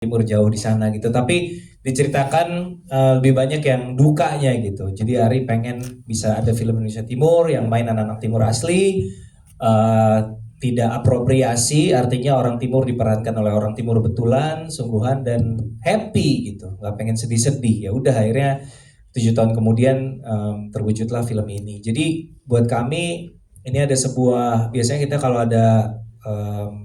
Timur jauh di sana gitu. Tapi diceritakan lebih banyak yang dukanya gitu. Jadi Ari pengen bisa ada film Indonesia Timur yang main anak-anak Timur asli, eh, tidak apropriasi, artinya orang Timur diperankan oleh orang Timur betulan, sungguhan dan happy gitu. Nggak pengen sedih-sedih. Ya udah akhirnya 7 tahun kemudian terwujudlah film ini. Jadi buat kami ini ada sebuah, biasanya kita kalau ada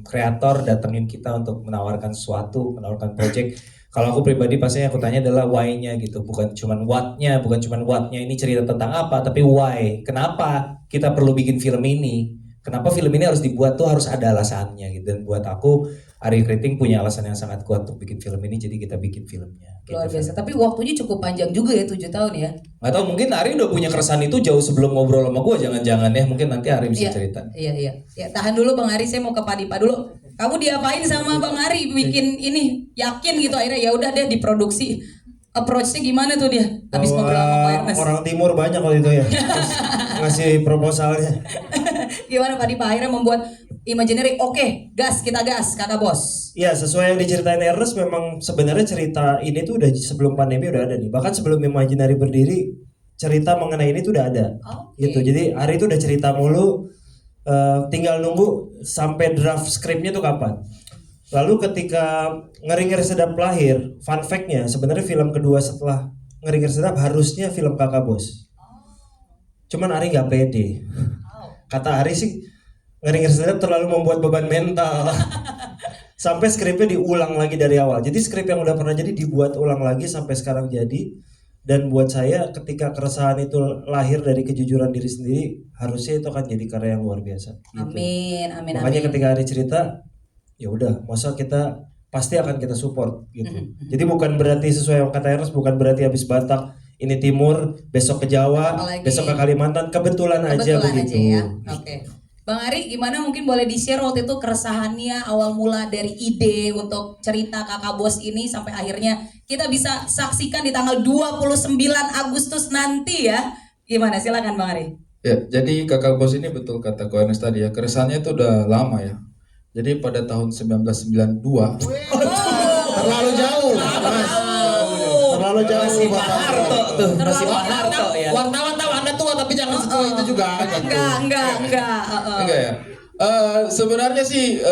kreator datengin kita untuk menawarkan sesuatu, menawarkan project. Kalau aku pribadi pastinya aku tanya adalah why-nya gitu, bukan cuman what-nya, bukan cuman what-nya ini cerita tentang apa, tapi why. Kenapa kita perlu bikin film ini? Kenapa film ini harus dibuat tuh harus ada alasannya gitu. Dan buat aku Ari Kriting punya alasan yang sangat kuat untuk bikin film ini, jadi kita bikin filmnya. Luar biasa, tapi waktunya cukup panjang juga ya, 7 tahun ya. Nggak tahu, mungkin Ari udah punya keresahan itu jauh sebelum ngobrol sama gue, jangan-jangan ya, mungkin nanti Ari bisa cerita. Iya. Ya, tahan dulu Bang Ari, saya mau ke Padipa dulu. Kamu diapain sama Bang Ari bikin ini? Yakin gitu akhirnya ya udah deh diproduksi. Approach-nya gimana tuh dia? Habis ngobrol sama Pak Ernest. Orang Timur banyak waktu itu ya. Terus ngasih proposalnya. Gimana Padipa akhirnya membuat imaginary, oke, gas, kita gas, kakak bos. Iya, sesuai yang diceritain Ernest, memang sebenarnya cerita ini tuh udah sebelum pandemi udah ada nih. Bahkan sebelum Imaginary berdiri, cerita mengenai ini tuh udah ada. Gitu. Jadi Ari itu udah cerita mulu, tinggal nunggu sampai draft skripnya tuh kapan. Lalu ketika Ngeri-Ngeri Sedap lahir, fun fact-nya sebenarnya film kedua setelah Ngeri-Ngeri Sedap harusnya film Kakak Bos. Cuman Ari nggak pede. Kata Ari sih Ngeri-Ngeri Sedap terlalu membuat beban mental. Sampai skripnya diulang lagi dari awal. Jadi skrip yang udah pernah jadi dibuat ulang lagi sampai sekarang jadi. Dan buat saya ketika keresahan itu lahir dari kejujuran diri sendiri, harusnya itu akan jadi karya yang luar biasa. Gitu. Amin. Makanya ketika Ari cerita, ya udah, masa kita pasti akan kita support gitu. Jadi bukan berarti sesuai yang kata Ernest, bukan berarti habis Batak ini Timur, besok ke Jawa, besok ke Kalimantan, kebetulan aja begitu. Ya. Oke. Bang Ari, gimana mungkin boleh di-share waktu itu keresahannya awal mula dari ide untuk cerita Kakak Bos ini sampai akhirnya kita bisa saksikan di tanggal 29 Agustus nanti ya. Gimana? Silakan Bang Ari. Ya, jadi Kakak Bos ini betul kata Ko Ernest tadi ya, keresahannya itu udah lama ya. Jadi pada tahun 1992. Terlalu jauh, Mas. Terlalu jauh. Masih Pak Harto tuh, masih Pak Harto ya. Wartawan tahu Anda tua tapi jangan setua itu juga. Enggak. Ya. Sebenarnya sih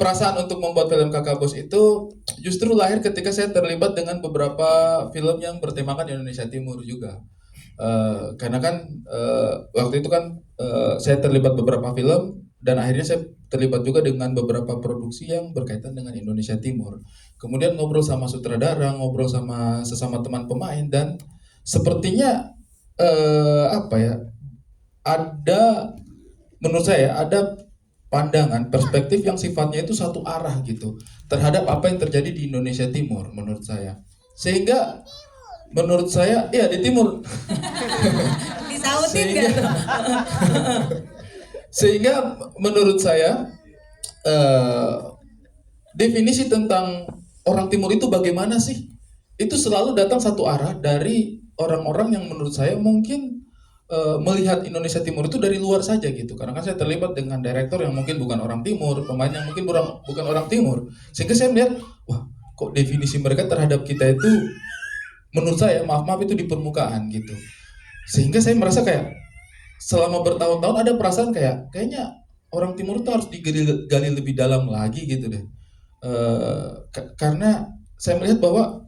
perasaan untuk membuat film Kakak Bos itu justru lahir ketika saya terlibat dengan beberapa film yang bertemakan Indonesia Timur juga. Karena kan waktu itu kan saya terlibat beberapa film dan akhirnya saya terlibat juga dengan beberapa produksi yang berkaitan dengan Indonesia Timur. Kemudian ngobrol sama sutradara, ngobrol sama sesama teman pemain dan sepertinya ada menurut saya ada pandangan perspektif yang sifatnya itu satu arah gitu terhadap apa yang terjadi di Indonesia Timur menurut saya. Sehingga menurut saya ya di Timur Disautin nggak tuh? Sehingga menurut saya definisi tentang orang Timur itu bagaimana sih? Itu selalu datang satu arah dari orang-orang yang menurut saya mungkin melihat Indonesia Timur itu dari luar saja gitu. Karena kan saya terlibat dengan direktur yang mungkin bukan orang Timur, pemain yang mungkin bukan orang Timur. Sehingga saya melihat, wah kok definisi mereka terhadap kita itu menurut saya maaf itu di permukaan gitu. Sehingga saya merasa kayak selama bertahun-tahun ada perasaan kayaknya orang Timur itu harus digali lebih dalam lagi gitu deh. Karena saya melihat bahwa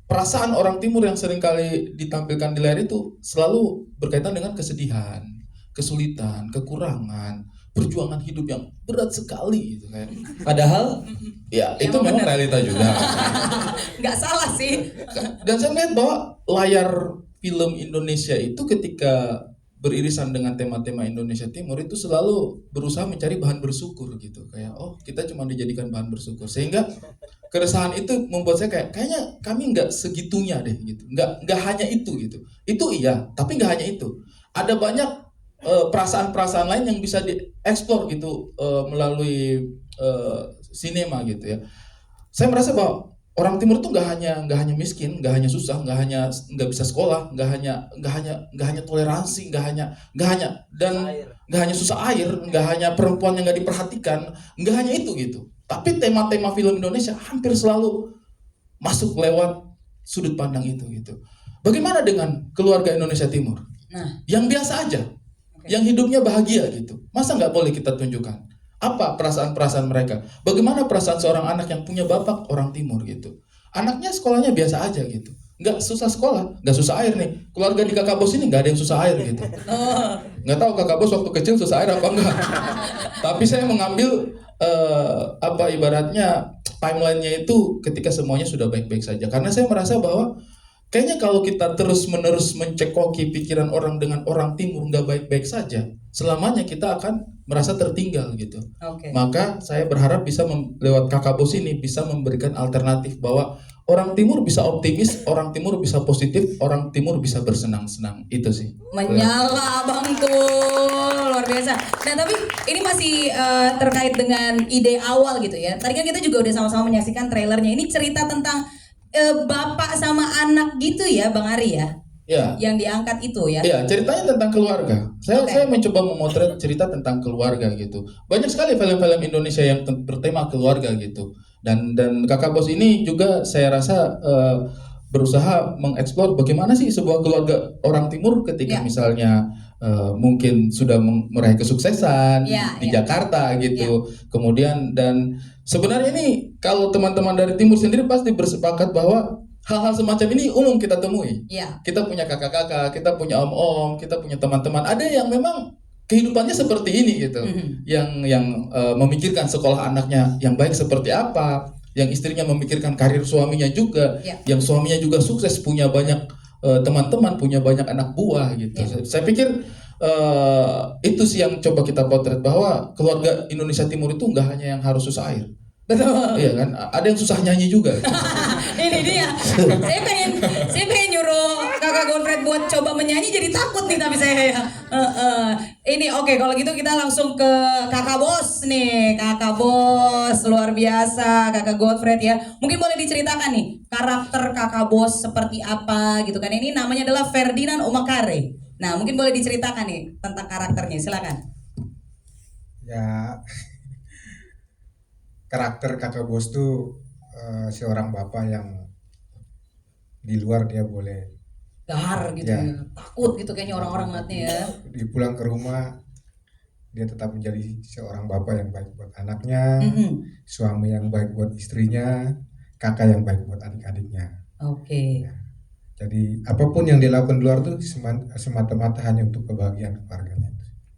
perasaan orang Timur yang seringkali ditampilkan di layar itu selalu berkaitan dengan kesedihan, kesulitan, kekurangan, perjuangan hidup yang berat sekali gitu kayak. Padahal ya itu memang realita juga. Nggak salah sih. Dan saya melihat bahwa layar film Indonesia itu ketika beririsan dengan tema-tema Indonesia Timur itu selalu berusaha mencari bahan bersyukur gitu. Kayak kita cuma dijadikan bahan bersyukur. Sehingga keresahan itu membuat saya kayaknya kami nggak segitunya deh gitu. Nggak hanya itu gitu. Itu iya, tapi nggak hanya itu. Ada banyak perasaan-perasaan lain yang bisa dieksplor gitu melalui sinema gitu ya. Saya merasa bahwa orang Timur tuh nggak hanya miskin, nggak hanya susah, nggak bisa sekolah, nggak hanya toleransi, nggak hanya susah air, nggak hanya perempuan yang nggak diperhatikan, nggak hanya itu gitu. Tapi tema-tema film Indonesia hampir selalu masuk lewat sudut pandang itu gitu. Bagaimana dengan keluarga Indonesia Timur? Nah, Yang biasa aja, yang hidupnya bahagia gitu. Masa nggak boleh kita tunjukkan? Apa perasaan-perasaan mereka? Bagaimana perasaan seorang anak yang punya bapak orang Timur gitu? Anaknya sekolahnya biasa aja gitu. Nggak susah sekolah, nggak susah air nih. Keluarga di kakak bos ini nggak ada yang susah air gitu. Nggak tahu kakak bos waktu kecil susah air apa enggak. Tapi saya mengambil ibaratnya timelinenya itu ketika semuanya sudah baik-baik saja. Karena saya merasa bahwa kayaknya kalau kita terus-menerus mencekoki pikiran orang dengan orang Timur nggak baik-baik saja, selamanya kita akan merasa tertinggal gitu. oke. Maka saya berharap bisa lewat kakak bos ini bisa memberikan alternatif bahwa orang Timur bisa optimis, orang Timur bisa positif, orang Timur bisa bersenang-senang. Itu sih. Menyala abangku, luar biasa. Nah tapi ini masih terkait dengan ide awal gitu ya. Tadi kan kita juga udah sama-sama menyaksikan trailernya. Ini cerita tentang bapak sama anak gitu ya, Bang Ari ya, Ya. yang diangkat itu ya. Ya, ceritanya tentang keluarga. Oke. Saya mencoba memotret cerita tentang keluarga gitu. Banyak sekali film-film Indonesia yang bertema keluarga gitu. Dan kakak bos ini juga saya rasa berusaha mengeksplor bagaimana sih sebuah keluarga orang Timur ketika Ya. misalnya mungkin sudah meraih kesuksesan Ya, di ya. Jakarta gitu. Kemudian dan sebenarnya ini kalau teman-teman dari Timur sendiri pasti bersepakat bahwa hal-hal semacam ini umum kita temui. Ya. Kita punya kakak-kakak, kita punya om-om, kita punya teman-teman. Ada yang memang kehidupannya seperti ini gitu. Mhm. Yang memikirkan sekolah anaknya yang baik seperti apa, yang istrinya memikirkan karir suaminya juga, Ya. yang suaminya juga sukses, punya banyak teman-teman, punya banyak anak buah gitu. Ya. Saya pikir itu sih yang coba kita potret bahwa keluarga Indonesia Timur itu nggak hanya yang harus susah air. Betul. Iya kan? Ada yang susah nyanyi juga. Ini dia. Saya pengen nyuruh kakak Godfred buat coba menyanyi jadi takut nih tapi saya ya. Ini oke, kalau gitu kita langsung ke kakak bos nih. Kakak bos luar biasa kakak Godfred ya. Mungkin boleh diceritakan nih karakter kakak bos seperti apa gitu kan. Ini namanya adalah Ferdinand Omakare. Nah mungkin boleh diceritakan nih tentang karakternya, silakan. Ya, karakter kakak bos tuh seorang bapak yang di luar dia boleh Gahar gitu Ya. ya. Takut gitu kayaknya orang-orang ngeliatnya ya. di pulang ke rumah dia tetap menjadi seorang bapak yang baik buat anaknya, Mhm. suami yang baik buat istrinya, kakak yang baik buat adik-adiknya. Oke. Jadi apapun yang dilakukan di luar tuh semata-mata hanya untuk kebahagiaan keluarganya.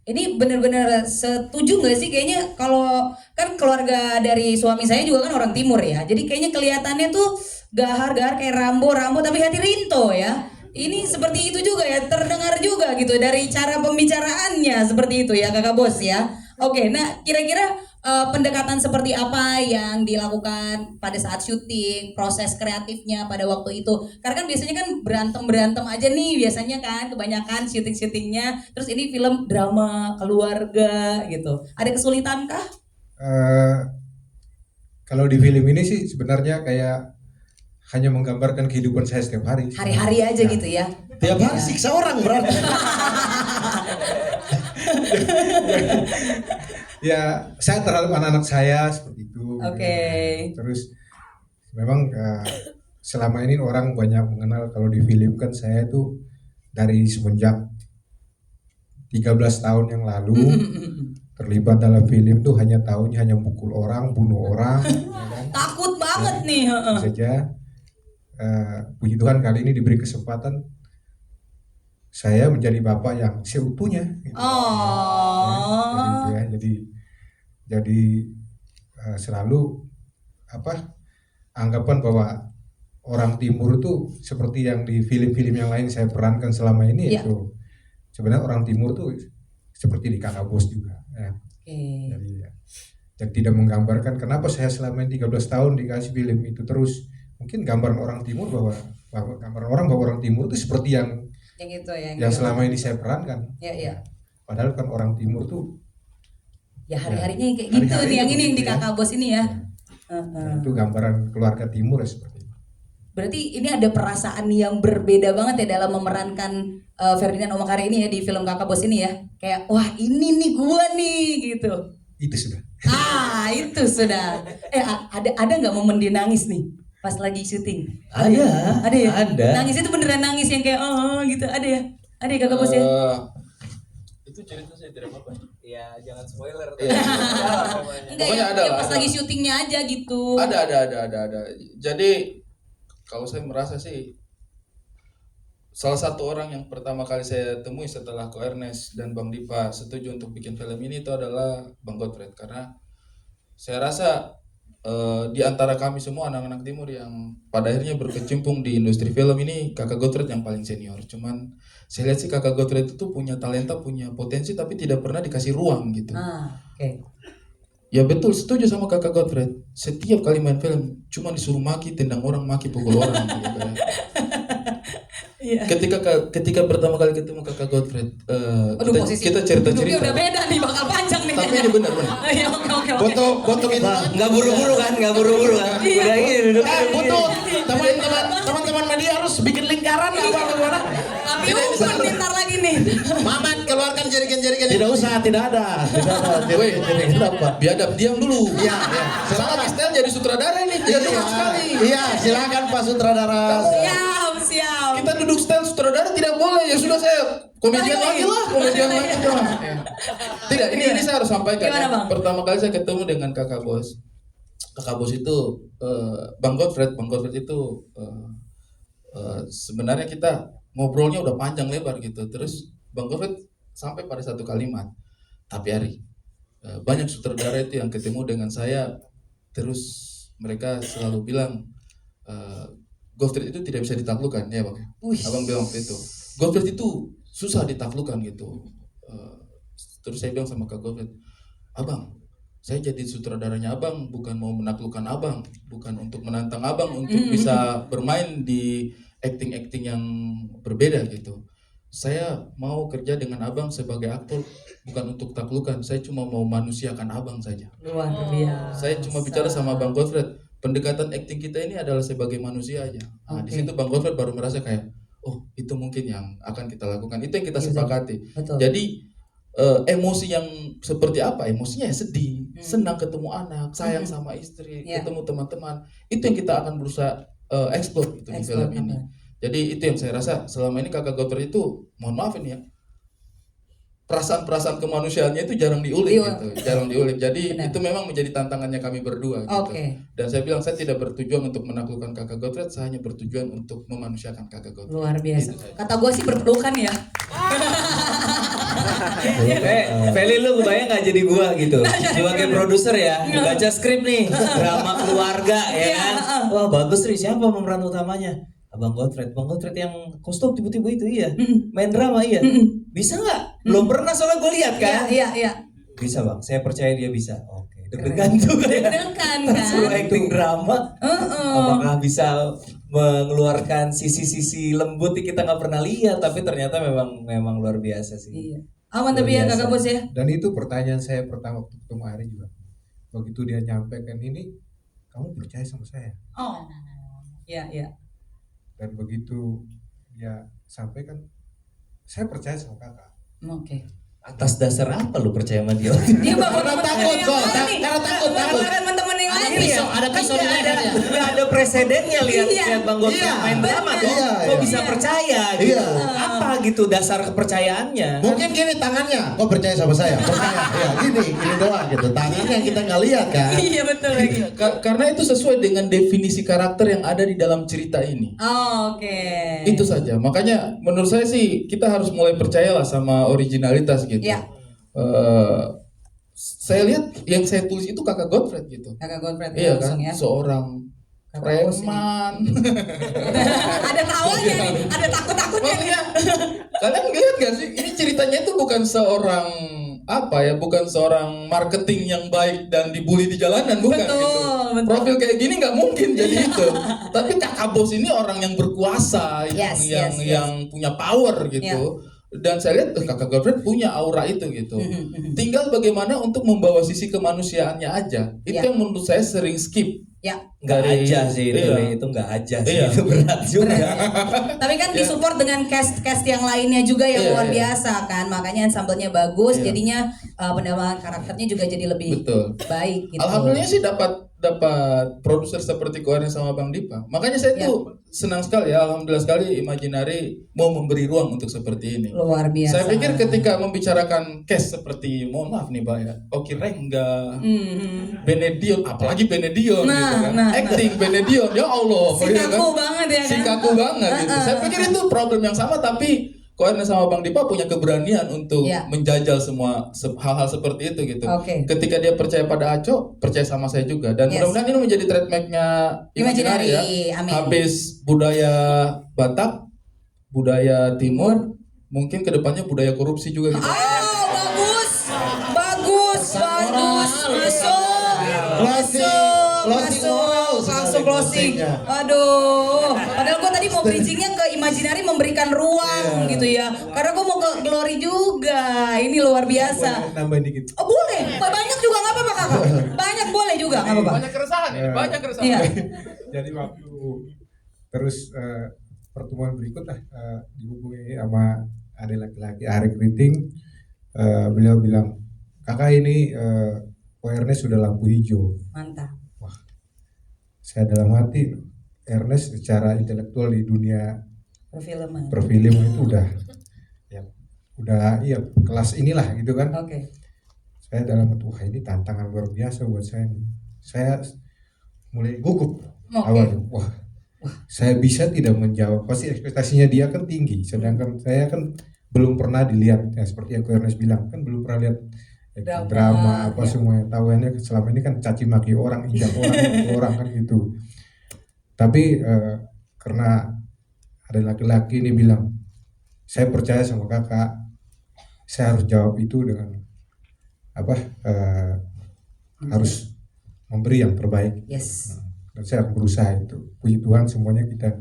Ini bener-bener setuju nggak sih kayaknya kalau kan keluarga dari suami saya juga kan orang timur ya. Jadi kayaknya kelihatannya tuh gahar-gahar kayak Rambo tapi hati Rinto ya. Ini seperti itu juga ya, terdengar juga gitu dari cara pembicaraannya seperti itu ya kakak bos ya. Oke, nah kira-kira pendekatan seperti apa yang dilakukan pada saat syuting, proses kreatifnya pada waktu itu? Karena kan biasanya kan berantem aja nih biasanya kan kebanyakan syutingnya. Terus ini film drama keluarga gitu. Ada kesulitan kah? Kalau di film ini sih sebenarnya kayak hanya menggambarkan kehidupan saya setiap hari. Hari-hari aja gitu ya. Tiap hari siksa orang berarti. Ya, saya terhadap anak-anak saya seperti itu. Oke. Terus memang selama ini orang banyak mengenal kalau di film kan saya itu dari semenjak 13 tahun yang lalu terlibat dalam film tuh hanya tahunya hanya mukul orang, bunuh orang, ya kan? Takut banget nih. Tentu saja puji Tuhan kali ini diberi kesempatan saya menjadi bapak yang seutuhnya. Gitu. Oh. Ya, jadi selalu anggapan bahwa orang Timur itu seperti yang di film-film yang lain saya perankan selama ini Iya. itu sebenarnya orang Timur tuh seperti di Kakak Bos juga. Ya. Oke. Jadi dan tidak menggambarkan kenapa saya selama ini 13 tahun dikasih film itu terus mungkin gambaran orang Timur bahwa gambaran orang bahwa orang Timur itu seperti yang Yang itu ya. yang selama ini saya perankan. Ya. Padahal kan orang Timur tuh Ya hari-harinya kayak gitu Hari-harinya nih yang ini yang di begitu ya. kakak bos ini ya. itu gambaran keluarga Timur ya seperti itu. Berarti ini ada perasaan yang berbeda banget ya dalam memerankan Ferdinand Omakare ini ya di film kakak bos ini ya. Kayak wah ini nih gua nih gitu. Itu sudah. Itu sudah. Ada nggak momen dia nangis nih pas lagi syuting? Ada. Ada ya? Ada. Nangis itu beneran nangis yang kayak gitu. Ada ya? Ada ya kakak bos ya? Itu cerita saya tidak apa-apa. Ya jangan spoiler. Enggak Pokoknya ya, ada ya lah, pas ada. lagi syutingnya aja gitu. Ada. Jadi kalau saya merasa sih salah satu orang yang pertama kali saya temui setelah Ko Ernest dan Bang Dipa setuju untuk bikin film ini itu adalah Bang Godfred, karena saya rasa di antara kami semua anak-anak timur yang pada akhirnya berkecimpung di industri film ini, kakak Godfred yang paling senior. Cuman saya lihat sih kakak Godfred itu punya talenta, punya potensi, tapi tidak pernah dikasih ruang gitu. Oke. Ya betul, setuju sama kakak Godfred. Setiap kali main film cuma disuruh maki, tendang orang, maki, pukul orang gitu ya. Iya. Ketika pertama kali ketemu kakak Godfred, Aduh, posisi kita duduknya cerita-cerita. udah beda nih, bakal panjang nih. Tapi ini benar. Iya, oke. Foto itu Nggak buru-buru kan? Iya. Udah ini duduk. Butuh teman-teman media harus bikin lingkaran apa gimana? Tapi umpan pintar lagi nih. Mamat keluarkan jerigen-jerigen. tidak usah, tidak ada. Woi, Kenapa? biadab, diam dulu. Iya. Salah Kistel jadi sutradara ini, jadi duduk sekali. Iya, silakan Pak Sutradara. Siap. Kita duduk stand sutradara tidak boleh, ya sudah saya komedian Balik lagi lah. Ya. Tidak, ini saya harus sampaikan. Gimana, Ya. Bang? Pertama kali saya ketemu dengan kakak bos. Kakak bos itu Bang Godfred itu sebenarnya kita ngobrolnya udah panjang lebar gitu. Terus Bang Godfred sampai pada satu kalimat. Tapi Ari, banyak sutradara itu yang ketemu dengan saya, terus mereka selalu bilang Godfred itu tidak bisa ditaklukkan, ya bang. Abang bilang waktu itu, Godfred itu susah ditaklukkan gitu. Terus saya bilang sama Kak Godfred, abang, saya jadi sutradaranya abang bukan mau menaklukkan abang, bukan untuk menantang abang untuk bisa bermain di acting yang berbeda gitu. Saya mau kerja dengan abang sebagai aktor bukan untuk taklukan, saya cuma mau manusiakan abang saja. Luar biasa. Saya cuma bicara sama Bang Godfred, pendekatan acting kita ini adalah sebagai manusia aja. Nah, di Oke. situ Bang Godfred baru merasa kayak, oh itu mungkin yang akan kita lakukan, itu yang kita Iya, sepakati. Betul. Jadi emosi yang seperti apa? Emosinya ya sedih, senang ketemu anak, sayang sama istri, Iya. ketemu teman-teman. Itu yang kita akan berusaha explore gitu di Explore, film ini. apa? Jadi itu yang saya rasa selama ini kakak Godfred itu, mohon maaf ini ya, perasaan-perasaan kemanusiaannya itu jarang diulik Iya. gitu, jarang diulik. Jadi Benar. itu memang menjadi tantangannya kami berdua gitu. Oke. Dan saya bilang saya tidak bertujuan untuk menaklukkan kakak Godfred, saya hanya bertujuan untuk memanusiakan kakak Godfred. Luar biasa. Itu saya. Kata gue sih berpelukan ya. Feli lu kebayang gak jadi gua gitu sebagai produser ya, baca skrip nih drama keluarga ya kan. Wah bagus Ri, siapa pemeran utamanya? Abang Godfred yang kostum tiba-tiba itu iya, main drama iya. Bisa nggak? Belum pernah soalnya gue lihat kan. Iya. Bisa bang, saya percaya dia bisa. Oke, deg-degan tuh ya. Deg-degan kan. Suruh acting drama, apakah bisa mengeluarkan sisi-sisi lembut yang kita nggak pernah lihat, tapi ternyata memang luar biasa sih. Iya. Aman tapi ya Luar biasa. kakak bos ya. Dan itu pertanyaan saya pertama waktu ketemu Ari juga. Begitu dia nyampaikan ini, kamu percaya sama saya? Oh. Iya. Dan begitu dia sampaikan, saya percaya sama kakak. Oke. Atas dasar apa lu percaya sama dia? Dia bawa Karena takut kok, karena takut. teman-teman yang lain nih. Ada pisau di lehernya. Nggak ada presedennya lihat Iya. Bang Godfred Iya. main drama kok. Iya, Kok iya. bisa percaya gitu? Iya. Apa gitu dasar kepercayaannya? Mungkin gini tangannya, kok percaya sama saya? Percaya, ya ini doang gitu. Tangannya kita nggak lihat kan? Iya betul lagi. Karena itu sesuai dengan definisi karakter yang ada di dalam cerita ini. Oke. Itu saja. Makanya menurut saya sih kita harus mulai percayalah sama originalitas gitu. Iya. Saya lihat yang saya tulis itu kakak Godfred gitu. Kakak Godfred Iya kan, langsung ya. seorang Kakak bos ini. preman. Ada tawanya nih, ada takut-takutnya nih. Maksudnya kalian ngeliat gak sih? Ini ceritanya itu bukan seorang bukan seorang marketing yang baik dan dibully di jalanan, bukan Betul, gitu. betul. Profil kayak gini nggak mungkin jadi itu. Tapi kakak bos ini orang yang berkuasa, Yes. yang punya power gitu. Dan saya lihat kakak Godfred punya aura itu gitu. Tinggal bagaimana untuk membawa sisi kemanusiaannya aja. Itu Ya. yang menurut saya sering skip Ya. Nggak Dari- aja sih iya. itu nggak aja sih, Iya. itu berat juga. Tapi kan disupport dengan cast yang lainnya juga yang Iya, luar iya. biasa kan, makanya ensemble-nya bagus, Iya. jadinya pendalaman karakternya juga jadi lebih Betul. baik gitu. Alhamdulillah sih dapat produser seperti Ko Ernest sama Bang Dipa. Makanya saya Ya. tuh senang sekali ya, alhamdulillah sekali Imaginary mau memberi ruang untuk seperti ini. Luar biasa. Saya pikir ketika membicarakan case seperti, mohon maaf nih Pak ya, Oki Rengga, Benedion, apalagi Benedion Nah, gitu kan. nah, Acting Benedion, ya Allah. Si gitu kaku banget ya kan? Si kaku banget gitu. Saya pikir itu problem yang sama, tapi Ko Ernest sama Bang Dipa punya keberanian untuk Ya. menjajal semua hal-hal seperti itu gitu. Oke. Ketika dia percaya pada Aco, percaya sama saya juga. Dan Yes. mudah-mudahan ini menjadi trademarknya Imaginary ya. Imaginary, amin. Habis budaya Batak, budaya Timur, mungkin kedepannya budaya korupsi juga gitu. Oh, bagus. Bagus, bagus. Masuk. Langsung closing. Aduh. Padahal gue tadi mau bridgingnya ke Imaginary memberikan ruang gitu ya. Karena gue mau ke Glory juga. Ini luar biasa. Nambahin dikit. Oh boleh, banyak juga nggak apa-apa kakak. Banyak boleh juga nggak apa-apa. Banyak keresahan ini, banyak keresahan. Iya. Jadi waktu terus pertemuan berikut dihubungi sama ada laki-laki Ari Kriting, beliau bilang, kakak ini Ko Ernest sudah lampu hijau. Mantap. Saya dalam hati, Ernest secara intelektual di dunia Perfilman. perfilm itu udah iya kelas inilah gitu kan. Oke. Saya dalam hati, wah ini tantangan luar biasa buat saya nih. Saya mulai gugup Oke. awalnya. Wah, saya bisa tidak menjawab. Pasti ekspektasinya dia kan tinggi, sedangkan saya kan belum pernah dilihat ya, seperti yang Ko Ernest bilang kan belum pernah lihat drama apa ya. semuanya. Tahuannya selama ini kan caci maki orang, injak orang kan gitu. Tapi karena ada laki-laki ini bilang, saya percaya sama kakak, saya harus jawab itu dengan harus memberi yang terbaik. Yes. Dan saya akan berusaha itu. Puji Tuhan semuanya kita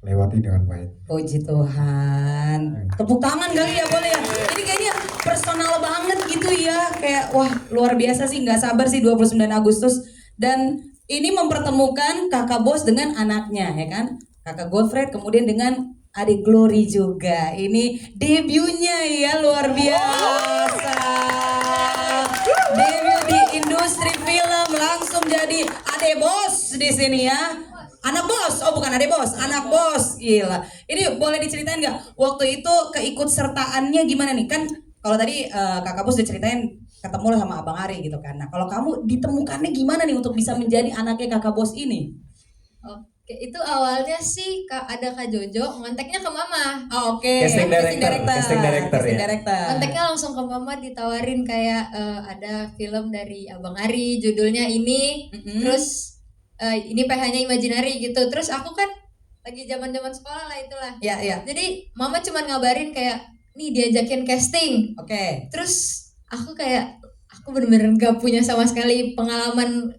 lewati dengan baik. Puji Tuhan. Tepuk tangan kali ya boleh ya. Jadi kayaknya personal banget gitu ya. Kayak wah luar biasa sih, nggak sabar sih 29 Agustus. Dan ini mempertemukan kakak Bos dengan anaknya ya kan. Kakak Godfred kemudian dengan adik Glory juga. Ini debutnya ya luar biasa. Debut di industri film langsung jadi adik bos di sini ya. Anak bos, oh bukan adik bos, anak bos, gila. Ini boleh diceritain nggak waktu itu keikut sertaannya gimana nih? Kan kalau tadi kakak bos diceritain ketemu sama abang Ari gitu kan. Nah kalau kamu ditemukannya gimana nih untuk bisa menjadi anaknya kakak bos ini? Oke, itu awalnya sih ada Kak Jojo ngonteknya ke Mama. Oh, oke. Casting director ya? Casting director. Kontaknya langsung ke Mama ditawarin kayak ada film dari Abang Ari judulnya ini. Mm-mm. Terus ini PH-nya Imaginary gitu. Terus aku kan lagi zaman-zaman sekolah lah itulah. Ya ya. Jadi Mama cuman ngabarin kayak nih diajakin casting. Oke. Terus aku bener-bener gak punya sama sekali pengalaman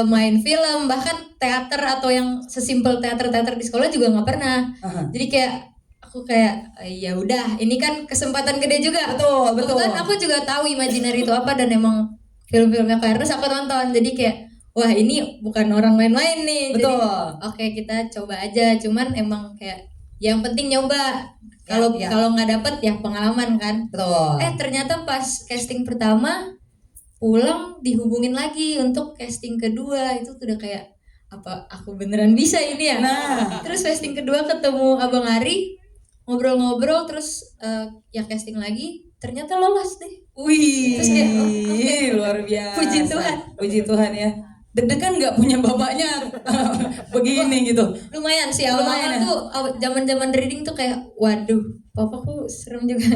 main film, bahkan teater atau yang sesimpel teater di sekolah juga nggak pernah. Aha. Jadi kayak aku kayak ya udah ini kan kesempatan gede juga. Betul. Kebetulan aku juga tahu Imaginary itu apa dan emang film-filmnya Kak Ernest aku tonton. Jadi kayak wah ini bukan orang main-main nih. Betul. Jadi oke kita coba aja. Cuman emang kayak yang penting nyoba. Kalau Ya. kalau nggak dapet ya pengalaman kan. Betul. Ternyata pas casting pertama pulang dihubungin lagi untuk casting kedua, itu tuh udah kayak apa aku beneran bisa ini ya. Nah. Terus casting kedua ketemu Abang Ari, ngobrol-ngobrol terus ya casting lagi, ternyata lolos deh. Wih, Terus kayak, oh, oke. luar biasa. Puji Tuhan. Puji Tuhan ya. Deg-degan nggak punya bapaknya begini gitu. Lumayan sih Lumayan awal-awal ya? tuh zaman-zaman reading tuh kayak waduh, papaku serem juga.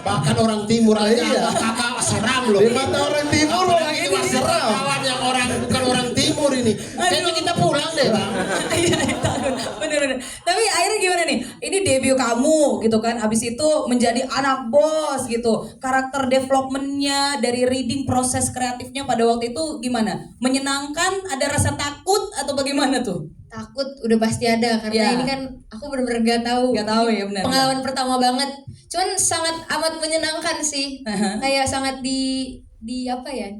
Bahkan orang timur aja kakak seram loh. Di mata orang timur orang ini seram. Kawan yang bukan orang timur ini. Kayaknya kita pulang deh bang. Iya, takut. Bener-bener. Tapi akhirnya gimana nih? Ini debut kamu gitu kan. Abis itu menjadi anak bos gitu. Karakter developmentnya dari reading proses kreatifnya pada waktu itu gimana? Menyenangkan? Ada rasa takut atau bagaimana tuh? Takut udah pasti ada karena Ya. ini kan aku bener-bener gak tahu. Gak tahu ya benar. Pengalaman pertama banget. Cuman sangat amat menyenangkan sih. Aha. Kayak sangat di apa ya?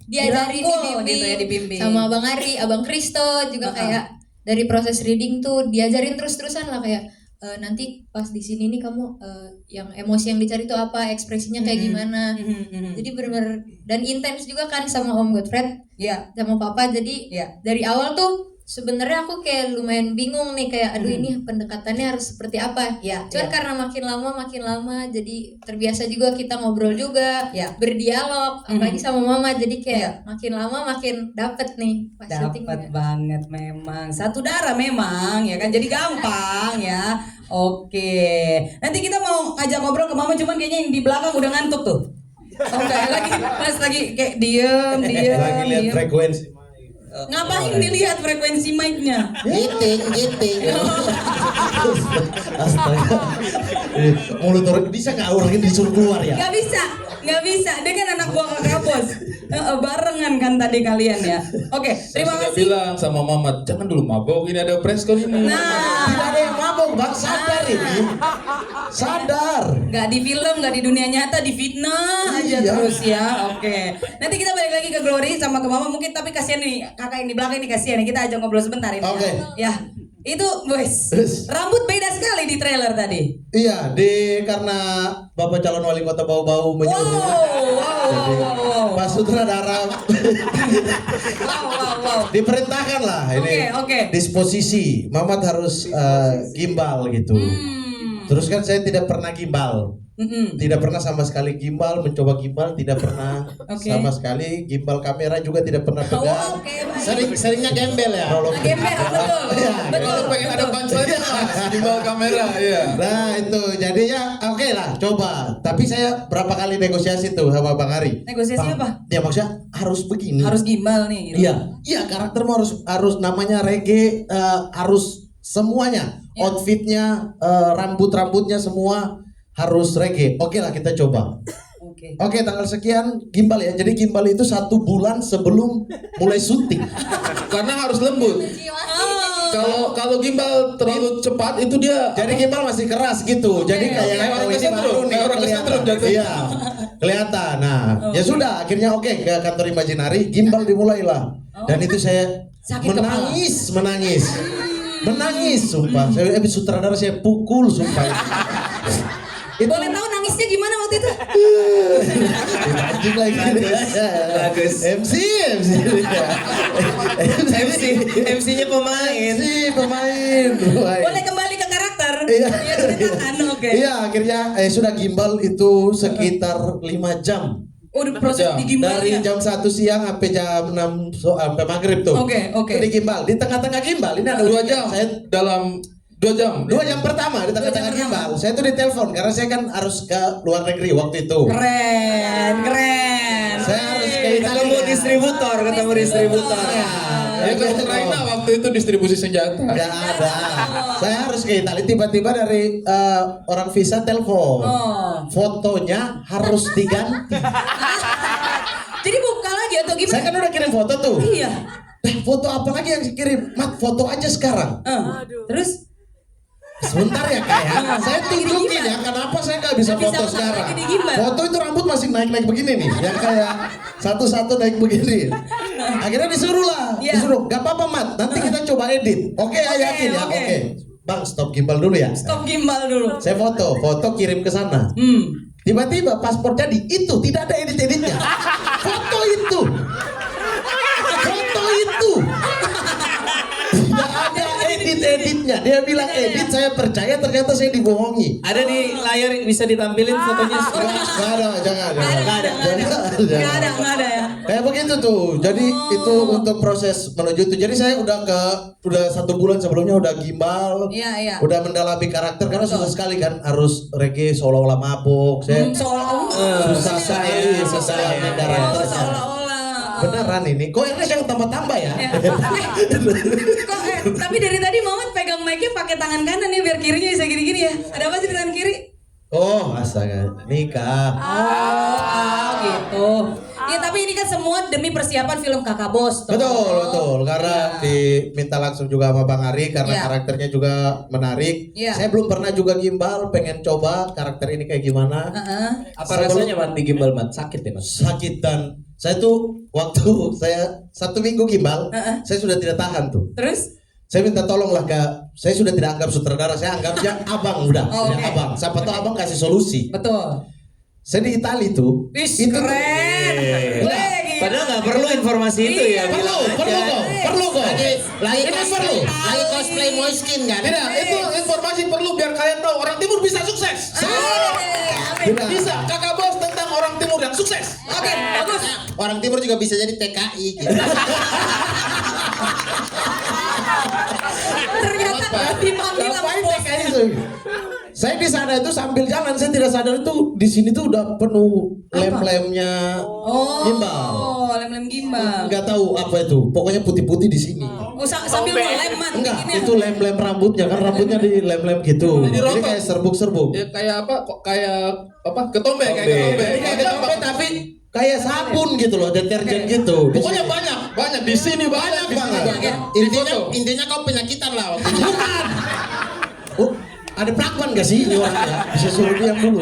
diajarin Dirangkul gitu ya, dibimbing dibimbing. sama Abang Ari, Abang Kristo juga kayak dari proses reading tuh diajarin terus-terusan lah kayak nanti pas di sini nih kamu yang emosi yang dicari tuh apa, ekspresinya kayak gimana. Jadi benar-benar dan intens juga kan sama Om Godfred, Ya. sama Papa. Jadi Ya. dari awal tuh sebenarnya aku kayak lumayan bingung nih kayak aduh ini pendekatannya harus seperti apa. Ya, Cuman ya. karena makin lama jadi terbiasa juga kita ngobrol juga, Ya. berdialog apalagi sama Mama, jadi kayak Ya. makin lama makin dapet nih pas syuting. Dapat banget memang. Satu darah memang ya kan. Jadi gampang ya. Oke. Nanti kita mau ngajak ngobrol ke Mama cuman kayaknya yang di belakang udah ngantuk tuh. Oh enggak lagi pas lagi kayak diem. Lagi lihat frekuensi. Ngapain dilihat frekuensi mic-nya? Giting. Astaga. Mulut orang bisa nggak orang ini disuruh keluar ya? Nggak bisa. Dia kan anak buah kakak bos. Barengan kan tadi kalian ya. Oke, terima Saya sudah kasih. bilang sama Mamat, jangan dulu mabok, ini ada press call ini. Nah, Tidak ada yang mabok bang, sadar ini. Sadar. nggak di film, nggak di dunia nyata, di fitnah aja Iya. terus ya. Oke. Nanti kita balik lagi ke Glory sama ke Mama mungkin, tapi kasihan nih kakak yang di belakang ini kasihan nih. Kita ajak ngobrol sebentar ini. Oke. Ya. Itu boys. Rambut beda sekali di trailer tadi. Iya, karena Bapak calon wali kota bau-bau menyuruh. Wow. Pak sutradara Wow. diperintahkan lah ini Oke. disposisi Mamat harus gimbal gitu. Terus kan saya tidak pernah gimbal. Tidak pernah sama sekali gimbal, mencoba gimbal tidak pernah Oke. sama sekali, gimbal kamera juga tidak pernah pegang. Oke, baik. Seringnya gembel ya. Gembel, betul. Iya, Betul. Kalau pengen ada punchline di bawah kamera, ya. Nah itu jadinya oke lah coba. Tapi saya berapa kali negosiasi tuh sama Bang Ari. Negosiasi Bang, apa? Ya maksudnya harus begini. Harus gimbal nih gitu. Iya karaktermu harus namanya reggae, harus semuanya, Ya. outfitnya, rambutnya semua harus reggae. Oke lah kita coba. Oke. Oke tanggal sekian gimbal ya. Jadi gimbal itu 1 bulan sebelum mulai syuting. Karena harus lembut. Kalau gimbal terlalu cepat itu dia Jadi gimbal masih keras gitu. Jadi kayak Kayak orang ini kesetrum, baru nih kayak orang kelihatan. kesetrum jatuhnya. Iya. Kelihatan. Nah, ya sudah akhirnya oke ke kantor Imaginary, gimbal dimulailah. Dan itu saya Sakit menangis sumpah. Saya sutradara saya pukul sumpah. Boleh tahu nangisnya gimana waktu itu? Anjing lagi. Bagus. MC. MC-nya pemain. Pemain. Boleh kembali ke karakter? Iya. Ya, ceritakan, oke. Iya, akhirnya sudah gimbal itu sekitar 5 jam. Udah proses Jam. digimbal Dari ya? jam 1 siang sampai jam 6 sampai maghrib tuh. Oke. Itu digimbal. Di tengah-tengah gimbal ini ada 2 jam. Saya Dalam 2 jam. 2 jam pertama di tengah-tengah 2 jam gimbal. Saya tuh ditelepon karena saya kan harus ke luar negeri waktu itu. Keren. Saya harus ke Italia. Ketemu distributor. Ya. Ya ke Ukraina waktu itu distribusi senjata. Nggak ada. Saya harus ke Italia. Tiba-tiba dari orang visa telepon. Oh. Fotonya harus diganti. Jadi buka lagi atau gimana? Saya kan udah kirim foto tuh. Iya. Foto apa lagi yang kirim? Mat, foto aja sekarang. Terus? Sebentar ya kak ya. Saya tunjukin ya kenapa saya nggak bisa Nggak bisa foto foto sekarang. lagi di gimbal. Foto itu rambut masih naik-naik begini nih, yang kayak satu-satu naik begini. Akhirnya disuruh lah, Iya. disuruh. Gak apa-apa Mat, nanti kita coba edit. Oke, yakin ya. oke. Oke. Bang, stop gimbal dulu ya. Stop gimbal dulu. Saya foto kirim ke sana. Tiba-tiba paspor jadi itu tidak ada edit-editnya. Foto itu. Tidak ada edit-editnya. Dia bilang edit, saya percaya ternyata saya dibohongi. Ada di layar bisa ditampilin fotonya. Gak ada, jangan. Nggak ada ya. Kayak begitu tuh. Jadi itu untuk proses menuju itu. Jadi saya udah 1 bulan sebelumnya udah gimbal. Iya. Udah mendalami karakter karena susah sekali kan harus reggae seolah-olah mabuk. Saya susah sekali mendalami karakter. Seolah-olah. Beneran ini. Kok Ernest yang tambah-tambah ya? Tapi dari tadi Mamat pegang mic-nya pakai tangan kanan nih biar kirinya bisa gini-gini ya. Ada apa sih di tangan kiri? Oh, astaga. Nikah. Gitu. Ya tapi ini kan semua demi persiapan film Kakak Bos. tuh. Betul. Karena diminta langsung juga sama Bang Ari karena Iya. karakternya juga menarik. Iya. Saya belum pernah juga gimbal, pengen coba karakter ini kayak gimana. Heeh. Apa rasanya Mat di gimbal Mat? Sakit ya Mat? Sakit dan saya tuh waktu saya 1 minggu gimbal, saya sudah tidak tahan tuh. Terus? Saya minta tolonglah saya sudah tidak anggap sutradara, saya anggapnya abang udah, Oh, oke. abang. Siapa tahu abang kasih solusi. Betul. Saya di Itali tuh, Wih, keren. Wih, gila. Padahal nggak perlu informasi itu ya. Iya, bilang aja. perlu kok. Lagi Ini cosplay, perlu. lagi cosplay Moiskin kan? Tidak, itu informasi perlu biar kalian tahu orang timur bisa sukses. Amin. Bisa. Kakak Bos tentang orang timur yang sukses. Oke, bagus. Orang timur juga bisa jadi TKI gitu. Ternyata dipanggil sama Ngapain bos. kayak itu? Saya di sana itu sambil jalan, saya tidak sadar itu di sini tuh udah penuh lem-lemnya gimbal. Oh, lem-lem gimbal. Enggak tahu apa itu, pokoknya putih-putih di sini. Oh, sambil leman Enggak, bikinnya. itu lem-lem rambutnya kan rambutnya di lem-lem gitu. Jadi Jadi rontok. kayak serbuk-serbuk. Ya, kayak apa? Kok kayak apa? Ketombe, kayak ketombe. Jadi kayak ketombe tapi kayak sabun gitu loh, deterjen gitu. Di Pokoknya sini. banyak di sini banyak di sini banget. banyak. Intinya kau penyakitan lah waktu itu. Oh, ada pelakon gak sih ini orangnya? Bisa suruh diam dulu.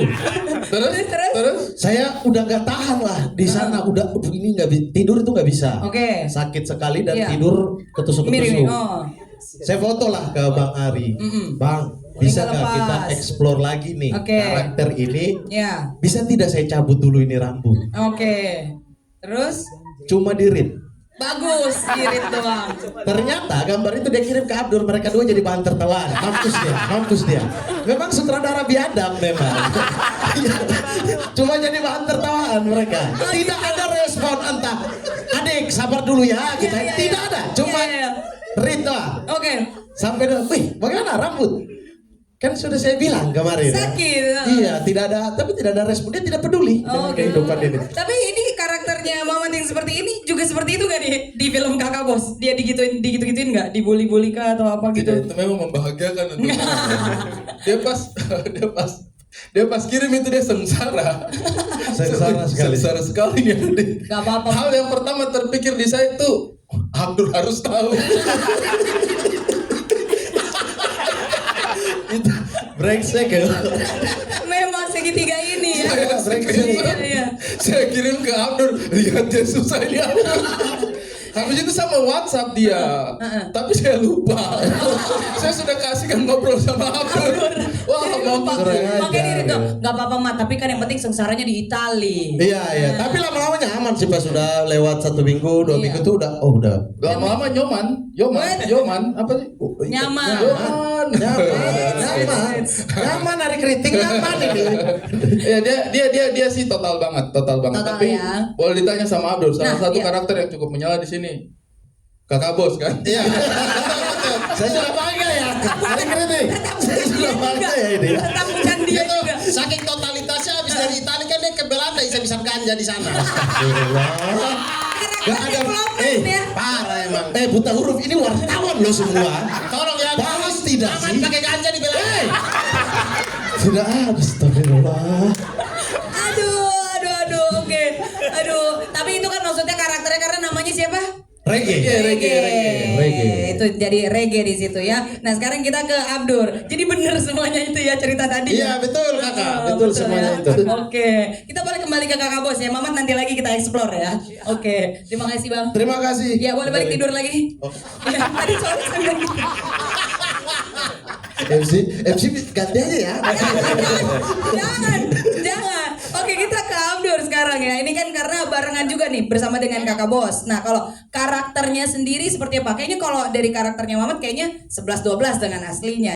Terus? Saya udah nggak tahan lah di sana, udah ini nggak tidur itu nggak bisa. Oke. Sakit sekali dan Iya. tidur ketusuk-ketusuk. Mirip. Oh. Saya foto lah ke Bang Ari. Bang, bisa Tinggal nggak kita lepas. explore lagi nih Oke. karakter ini? Ya. Bisa tidak saya cabut dulu ini rambut? Oke. Terus? Cuma dirit. Bagus, irit doang. Ternyata gambar itu dia kirim ke Abdur, mereka dua jadi bahan tertawaan. Mampus dia. Memang sutradara biadab memang. Cuma jadi bahan tertawaan mereka. Tidak ada respon entah. Adik, sabar dulu ya kita. Iya. Tidak ada. Cuma Iya. rit doang. Oke. Sampai dong, wih, bagaimana rambut? Kan sudah saya bilang kemarin. ya. Sakit. Iya, tidak ada respon. Dia tidak peduli dengan kehidupan ini. Tapi ini karakternya Mamat yang seperti ini juga seperti itu gak di film Kakak Bos? Dia digituin nggak? Dibully-bully kah atau apa gitu? Tidak, itu memang membahagiakan untuk dia pas kirim itu dia sengsara. Sengsara sekali. Sengsara sekali dia. Gak apa-apa. Hal yang pertama terpikir di saya itu Abdur harus tahu. Itu brengsek ya. Memang segitiga ini ya. Iya. Saya kirim ke Abdur, lihat dia susah ini Abdur. Habis itu sama WhatsApp dia, tapi saya lupa. Saya sudah kasihkan ngobrol sama Abdur. Wah, bagus. Makanya dia itu nggak apa-apa Mat, tapi kan yang penting sengsaranya di Itali. Iya. Tapi lama-lama nyaman sih pas sudah lewat 1 minggu, 2 Iya. minggu tuh udah. Lama-lama nyoman, apa sih? Nyaman. Nyaman hari kritik nyaman ini. Ya dia sih total banget. Total Tapi ya. boleh ditanya sama Abdur, salah Nah, satu iya. karakter yang cukup menyala di sini. Kakak Bos kan? Iya. Saya sudah bangga ya. Hari kritik. Saya sudah bangga ya ini. Tetap bukan dia Itu juga. saking totalitasnya habis dari Italia kan dia ke Belanda bisa ganja di sana. Gak ada. Ya. Parah emang. Buta huruf ini wartawan loh semua. Tolong ya, Bahas tidak Mamat sih? pakai ganja di Belanda. Tidak ada. Astagfirullah. Aduh, oke. Aduh, tapi itu kan maksudnya karakternya karena namanya siapa? Reggae. Itu jadi reggae di situ ya. Nah, sekarang kita ke Abdur. Jadi bener semuanya itu ya cerita tadi. Iya, betul, Kakak. Betul semuanya itu. Oke. Kita boleh kembali ke Kakak Bos ya. Mamat nanti lagi kita explore ya. Oke. Terima kasih, Bang. Terima kasih. Ya, boleh balik tidur lagi. Ya, tadi soalnya saya bilang gitu. MC ganti aja ya. Jangan. Oke, kita ke Abdur sekarang ya. Ini kan karena barengan juga nih bersama dengan Kakak Bos. Nah, kalau karakternya sendiri seperti apa? Kayaknya kalau dari karakternya Mamat kayaknya 11-12 dengan aslinya.